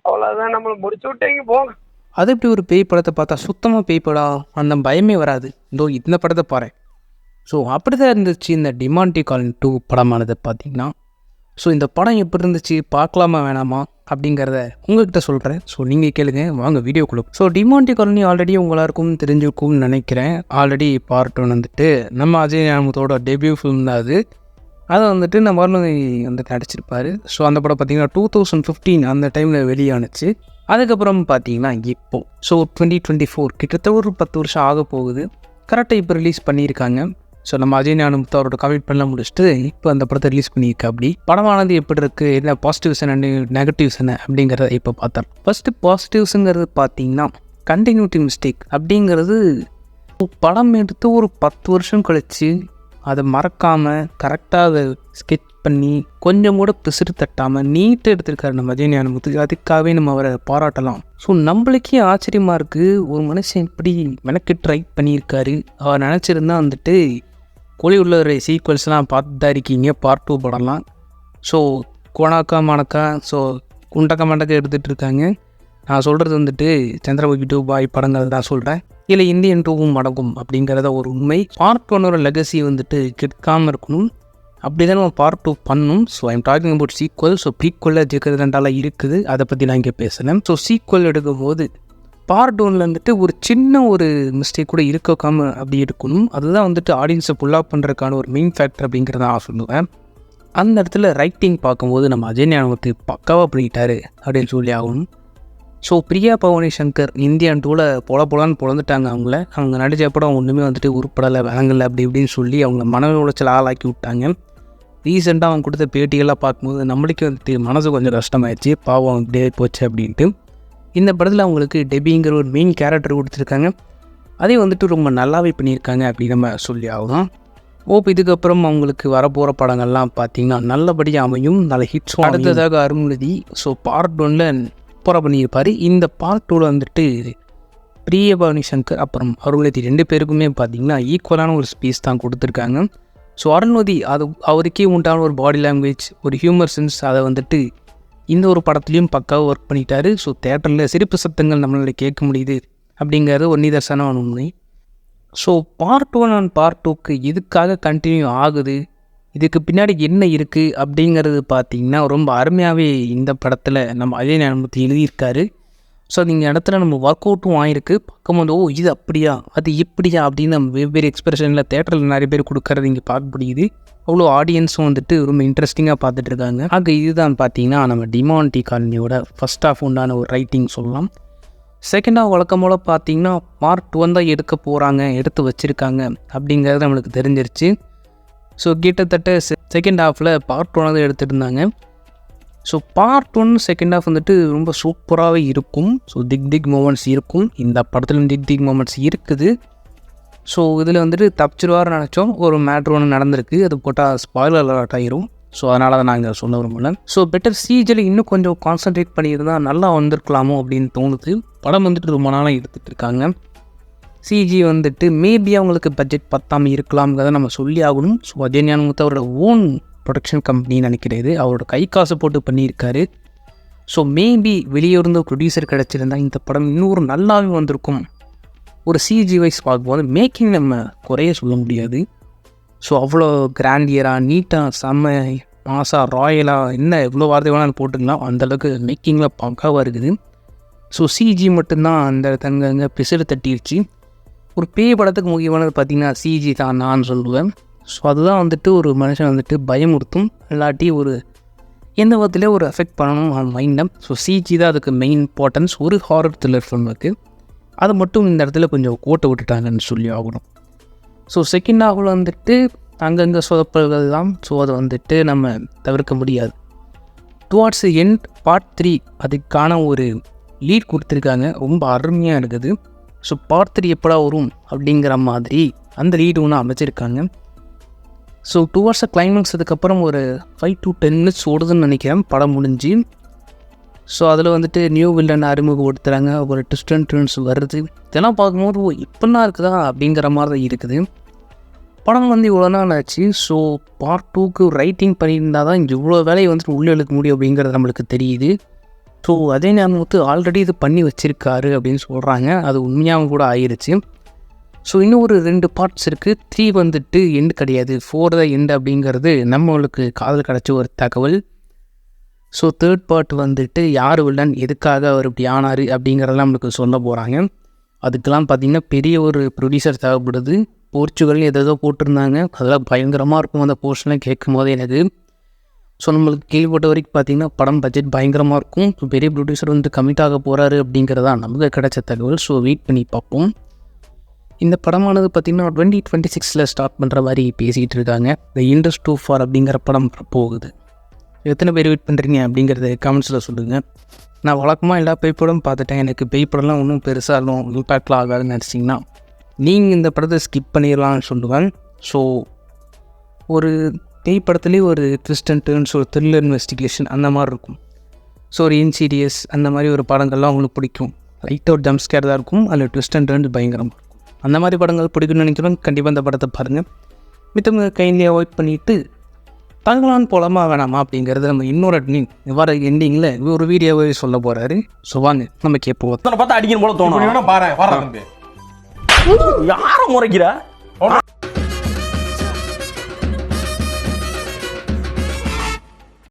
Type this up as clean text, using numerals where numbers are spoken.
அவ்வளோதான், நம்மளை முடிச்சு விட்டீங்க போங்க. அது எப்படி ஒரு பேய் படத்தை பார்த்தா சுத்தமாக பேய் படம் அந்த பயமே வராது. இந்த படத்தை பாரு. ஸோ அப்படி தான் இருந்துச்சு இந்த டிமாண்டி காலனி 2 படமானது பார்த்தீங்கன்னா. ஸோ இந்த படம் எப்படி இருந்துச்சு, பார்க்கலாமா வேணாமா அப்படிங்கிறத உங்கள்கிட்ட சொல்கிறேன். ஸோ நீங்கள் கேளுங்க, வாங்க வீடியோக்குள்ள. ஸோ டிமாண்டி காலனி ஆல்ரெடி எல்லாருக்கும் தெரிஞ்சிருக்கும்னு நினைக்கிறேன். ஆல்ரெடி பார்ட் 1 வந்துட்டு நம்ம அஜய் ஞானமுத்தோட டெபியூ ஃபிலிம் தான் அது. அதை வந்துட்டு நம்ம வந்துட்டு நடிச்சிருப்பார். ஸோ அந்த படம் பார்த்திங்கன்னா 2015 அந்த டைமில் வெளியானுச்சு. அதுக்கப்புறம் பார்த்தீங்கன்னா இப்போது ஸோ 2024 கிட்டத்தட்ட ஒரு 10 வருஷம் ஆக போகுது. கரெக்டாக இப்போ ரிலீஸ் பண்ணியிருக்காங்க. ஸோ நம்ம அஜய் ஞானமுத்து அவரோட கமிட்மெண்ட்லாம் முடிச்சுட்டு இப்போ அந்த படத்தை ரிலீஸ் பண்ணியிருக்கா. அப்படி படமானது எப்படி இருக்குது, என்ன பாசிட்டிவ்ஸ் என்ன நெகட்டிவ்ஸ் என்ன அப்படிங்கிறத இப்போ பார்த்தோம். ஃபஸ்ட்டு பாசிட்டிவ்ஸுங்கிறது பார்த்தீங்கன்னா கண்டினியூட்டி மிஸ்டேக் அப்படிங்கிறது. படம் எடுத்து ஒரு 10 வருஷம் கழித்து அதை மறக்காமல் கரெக்டாக அதை ஸ்கெட்ச் பண்ணி கொஞ்சம் கூட பிசுறு தட்டாமல் நீட்டாக எடுத்திருக்காரு நம்ம அஜய் ஞானமுத்து. அதுக்காகவே நம்ம அவரை பாராட்டலாம். ஸோ நம்மளுக்கே ஆச்சரியமாக இருக்குது, ஒரு மனுஷன் இப்படி மெனக்கெட்டு ரைட் பண்ணியிருக்காரு. அவர் நினச்சிருந்தா வந்துட்டு கோலிவுட்ல சீக்வல்ஸ்லாம் பார்த்து தான் இருக்கீங்க, பார்ட் 2 படம்லாம். ஸோ கோனாக்கா மணக்கா ஸோ குண்டக்க மண்டக்க எடுத்துகிட்டு இருக்காங்க. நான் சொல்கிறது வந்துட்டு சந்திரமுகி 2 பாய் படங்கள் தான் சொல்கிறேன். இல்லை இந்தியன் 2வும் அடங்கும் அப்படிங்கிறத ஒரு உண்மை. பார்ட் 1 லெகசி வந்துட்டு கெடுக்காமல் இருக்கணும். அப்படி தான் நம்ம பார்ட் 2 பண்ணணும். So I'm talking about sequel. So ப்ரீக்வலில் ஜெகது ரெண்டாலாம் இருக்குது, அதை பற்றி நான் இங்கே பேசுகிறேன். ஸோ சீக்வல் எடுக்கும்போது பார்ட் 1 வந்துட்டு ஒரு சின்ன ஒரு மிஸ்டேக் கூட இருக்காமல் அப்படி எடுக்கணும். அதுதான் வந்துட்டு ஆடியன்ஸை புல்லாக பண்ணுறதுக்கான ஒரு மெயின் ஃபேக்டர் அப்படிங்கிறத நான் சொல்லுவேன். அந்த இடத்துல ரைட்டிங் பார்க்கும்போது நம்ம அஜய் ஞானமுத்து பக்காவாக பண்ணிட்டாரு அப்படின்னு சொல்லி ஆகணும். ஸோ பிரியா பவானி சங்கர் இந்தியன் 2ல் போலான்னு பொழந்துட்டாங்க. அவங்க நடித்த படம் ஒன்றுமே வந்துட்டு உருப்படலை வழங்கலை அப்படி இப்படின்னு சொல்லி அவங்க மன உளைச்சல் ஆளாக்கி விட்டாங்க. ரீசெண்டாக அவங்க கொடுத்த பேட்டிகள்லாம் பார்க்கும்போது நம்மளுக்கே வந்துட்டு மனசு கொஞ்சம் கஷ்டமாயிடுச்சு. பாவம் இப்படியே போச்சு அப்படின்ட்டு. இந்த படத்தில் அவங்களுக்கு டெபிங்கிற ஒரு மெயின் கேரக்டர் கொடுத்துருக்காங்க. அதே வந்துட்டு ரொம்ப நல்லாவே பண்ணியிருக்காங்க அப்படின்னு நம்ம சொல்லி ஆகணும். இதுக்கப்புறம் அவங்களுக்கு வரப்போகிற படங்கள்லாம் பார்த்திங்கன்னா நல்லபடியாக அமையும், நல்ல ஹிட்ஸும். அடுத்ததாக அருள்நிதி ஸோ பார்ட் 1 சூப்பராக பண்ணியிருப்பார். இந்த பார்ட் 2 வந்துட்டு பிரியபவானி சங்கர் அப்புறம் அருள்நிதி 2 பேருக்குமே பார்த்திங்கன்னா ஈக்குவலான ஒரு ஸ்பேஸ் தான் கொடுத்துருக்காங்க. ஸோ அருள்நிதி அவருக்கே உண்டான ஒரு பாடி லாங்குவேஜ், ஒரு ஹியூமர் சென்ஸ், அதை வந்துட்டு இந்த ஒரு படத்துலையும் பக்காவாக ஒர்க் பண்ணிட்டாரு. ஸோ தேட்டரில் சிரிப்பு சத்தங்கள் நம்மளால் கேட்க முடியுது அப்படிங்கிறது ஒரு நிதர்சனமான உண்மை. ஸோ பார்ட் 1 அண்ட் பார்ட் 2க்கு இதுக்காக கண்டினியூ ஆகுது, இதுக்கு பின்னாடி என்ன இருக்குது அப்படிங்கிறது பார்த்திங்கன்னா ரொம்ப அருமையாகவே இந்த படத்தில் நம்ம அஜய் ஞானமுத்து எழுதியிருக்காரு. ஸோ இந்த இடத்துல நம்ம ஒர்க் அவுட்டும் ஆகிருக்கு. பார்க்கும்போது இது அப்படியா அது இப்படியா அப்படின்னு நம்ம வெவ்வேறு எக்ஸ்பிரஷனில் தேட்டரில் நிறைய பேர் கொடுக்கறது இங்கே பார்க்க முடியுது. அவ்வளோ ஆடியன்ஸும் வந்துட்டு ரொம்ப இன்ட்ரெஸ்டிங்காக பார்த்துட்டு இருக்காங்க. இதுதான் பார்த்தீங்கன்னா நம்ம டிமாண்டி காலனியோட ஃபஸ்ட் ஆஃப் உண்டான ஒரு ரைட்டிங் சொல்லலாம். செகண்ட் ஆஃப் வழக்கம் போல் பார்த்தீங்கன்னா பார்ட் 1 தான் எடுத்து வச்சுருக்காங்க அப்படிங்கிறது நம்மளுக்கு தெரிஞ்சிருச்சு. ஸோ கிட்டத்தட்ட செகண்ட் ஹாஃபில் பார்ட் 1 தான் எடுத்துகிட்டு இருந்தாங்க. ஸோ பார்ட் 1 செகண்ட் ஹாஃப் வந்துட்டு ரொம்ப சூப்பராகவே இருக்கும். ஸோ திக் மூமெண்ட்ஸ் இருக்கும். இந்த படத்துலையும் திக் மூமெண்ட்ஸ் இருக்குது. ஸோ இதில் வந்துட்டு தப்பிச்சிருவார்னு நினச்சோம், ஒரு மேட்ரு ஒன்று நடந்திருக்கு. அது போட்டால் ஸ்பாய்லர் அலர்ட் ஆகிரும். ஸோ அதனால தான் நாங்கள் சொல்ல விரும்பல. ஸோ பெட்டர் சிஜியில் இன்னும் கொஞ்சம் கான்சன்ட்ரேட் பண்ணியிருந்தால் நல்லா வந்திருக்கலாமோ அப்படின்னு தோணுது. படம் வந்துட்டு ரொம்ப நாளாக எடுத்துகிட்டு இருக்காங்க. சிஜி வந்துட்டு மேபி அவங்களுக்கு பட்ஜெட் பத்தாமல் இருக்கலாம்ங்கிறத நம்ம சொல்லி ஆகணும். ஸோ அஜய் ஞானமுத்து அவரோட ஓன் ப்ரொடக்ஷன் கம்பெனின்னு நினைக்கிறது, அவரோட கை காசு போட்டு பண்ணியிருக்காரு. ஸோ மேபி வெளியே இருந்த ப்ரொடியூசர் கிடச்சிருந்தா இந்த படம் இன்னொரு நல்லாவே வந்திருக்கும். ஒரு சிஜி வைஸ் பார்க்கும்போது மேக்கிங் நம்ம குறைய சொல்ல முடியாது. ஸோ அவ்வளோ கிராண்டியராக நீட்டாக செம்ம மாசாக ராயலாக என்ன எவ்வளோ வார்த்தை வேணாலும் போட்டுக்கலாம், அந்தளவுக்கு மேக்கிங்கில் பக்காவாக இருக்குது. ஸோ சிஜி மட்டும்தான் அந்த தங்க பிசிறு தட்டிடுச்சு. ஒரு பேய் படத்துக்கு முக்கியமானது பார்த்திங்கன்னா சிஜி தான் நான் சொல்லுவேன். ஸோ அதுதான் வந்துட்டு ஒரு மனுஷன் வந்துட்டு பயமுறுத்தும், இல்லாட்டி ஒரு எந்த விதத்துலேயே ஒரு எஃபெக்ட் பண்ணணும் அவன் மைண்டை. ஸோ சிஜி தான் அதுக்கு மெயின் இம்பார்ட்டன்ஸ் ஒரு ஹாரர் த்ரில்லர் ஃபிலிமுக்கு. அது மட்டும் இந்த இடத்துல கொஞ்சம் கோட்டை விட்டுட்டாங்கன்னு சொல்லி ஆகணும். ஸோ செகண்ட் ஹாஃபில் வந்துட்டு அங்கங்கே சொதப்பல்கள் தான். ஸோ அதை வந்துட்டு நம்ம தவிர்க்க முடியாது. டுவார்ட்ஸ் எண்ட் பார்ட் 3 அதுக்கான ஒரு லீட் கொடுத்துருக்காங்க, ரொம்ப அருமையாக இருக்குது. ஸோ பார்ட் 3 எப்படா வரும் அப்படிங்கிற மாதிரி அந்த லீடு ஒன்று அமைச்சிருக்காங்க. ஸோ டுவார்ட்ஸ் கிளைமேக்ஸ் அதுக்கப்புறம் ஒரு 5 to 10 minutes ஓடுதுன்னு நினைக்கிறேன் படம் முடிஞ்சு. ஸோ அதில் வந்துட்டு நியூ வில்லன் அறிமுகப்படுத்துகிறாங்க, ஒரு ட்விஸ்ட் அண்ட் டர்ன்ஸ் வருது. இதெல்லாம் பார்க்கும்போது இப்படிலாம் இருக்குதா அப்படிங்கிற மாதிரி தான் இருக்குது. படம் வந்து இவ்வளோ நாள் ஆச்சு. ஸோ பார்ட் 2க்கு ரைட்டிங் பண்ணியிருந்தால் தான் இவ்வளோ வேலையை வந்துட்டு உள்ளே எழுக்க முடியும் அப்படிங்கிறது நம்மளுக்கு தெரியுது. ஸோ அதே நேரம் ஆல்ரெடி இது பண்ணி வச்சுருக்காரு அப்படின்னு சொல்கிறாங்க. அது உண்மையாகவும் கூட ஆயிடுச்சு. ஸோ இன்னும் ஒரு 2 பார்ட்ஸ் இருக்குது. 3 எண்டு கிடையாது, 4 தான் எண்டு அப்படிங்கிறது நம்மளுக்கு காதல் கிடச்ச ஒரு தகவல். ஸோ 3rd பார்ட் யார் வில்லன், எதுக்காக அவர் இப்படி ஆனார் அப்படிங்கிறதெல்லாம் நம்மளுக்கு சொல்ல போகிறாங்க. அதுக்கெல்லாம் பார்த்திங்கன்னா பெரிய ஒரு ப்ரொடியூசர் தேவைப்படுது. போர்ச்சுகல்னு எதோ போட்டிருந்தாங்க, அதெல்லாம் பயங்கரமாக இருக்கும் அந்த போர்ஷன்லாம் கேட்கும் போதே எனக்கு. ஸோ நம்மளுக்கு கேள்விப்பட்ட வரைக்கும் பார்த்திங்கன்னா படம் பட்ஜெட் பயங்கரமாக இருக்கும். ஸோ பெரிய ப்ரொடியூசர் கமிட் ஆக போகிறாரு அப்படிங்கிறதா நமக்கு கிடைச்ச தகவல். ஸோ வெயிட் பண்ணி பார்ப்போம். இந்த படமானது பார்த்திங்கன்னா 2026 ஸ்டார்ட் பண்ணுற மாதிரி பேசிகிட்டு இருக்காங்க. த இண்டஸ்ட் 2 ஃபார் அப்படிங்கிற படம் போகுது. எத்தனை பேர் வெயிட் பண்ணுறீங்க அப்படிங்கிறத கமெண்ட்ஸில் சொல்லுங்கள். நான் வழக்கமாக எல்லா பேய் படம் பார்த்துட்டேன், எனக்கு பேய் படம்லாம் ஒன்றும் பெருசாக இம்பேக்ட்லாம் ஆகாதுன்னு நினச்சிங்கன்னா நீங்கள் இந்த படத்தை ஸ்கிப் பண்ணிடலாம்னு சொல்லுவேன். ஸோ ஒரு பேய் படத்துலேயே ஒரு ட்விஸ்ட் அண்ட் டர்ன்ஸ், ஒரு த்ரில்லர் இன்வெஸ்டிகேஷன் அந்த மாதிரி இருக்கும். ஸோ ஒரு இன்சீரியஸ் அந்த மாதிரி ஒரு படங்கள்லாம் உங்களுக்கு பிடிக்கும். லைட்டாக ஒரு ஜம்ப் ஸ்கேர் தான் இருக்கும், அதில் ட்விஸ்ட் அண்ட் டர்ன்ஸ் பயங்கரமாக இருக்கும். அந்த மாதிரி படங்கள் பிடிக்கும்னு நினைக்கிறோம். கண்டிப்பாக இந்த படத்தை பாருங்கள். மித்தவங்க கைண்ட்லி அவாய்ட் பண்ணிவிட்டு தங்கலான்னு போலாமா வேணாமா அப்படிங்கிறது நம்ம இன்னொரு வர எண்டிங்கில் ஒரு வீடியோவே சொல்ல போகிறாரு. ஸோ வாங்க நம்ம கேட்போம். பார்த்தா அடிக்கணும் போல தோணும். பாரு யாரை முறைக்கிற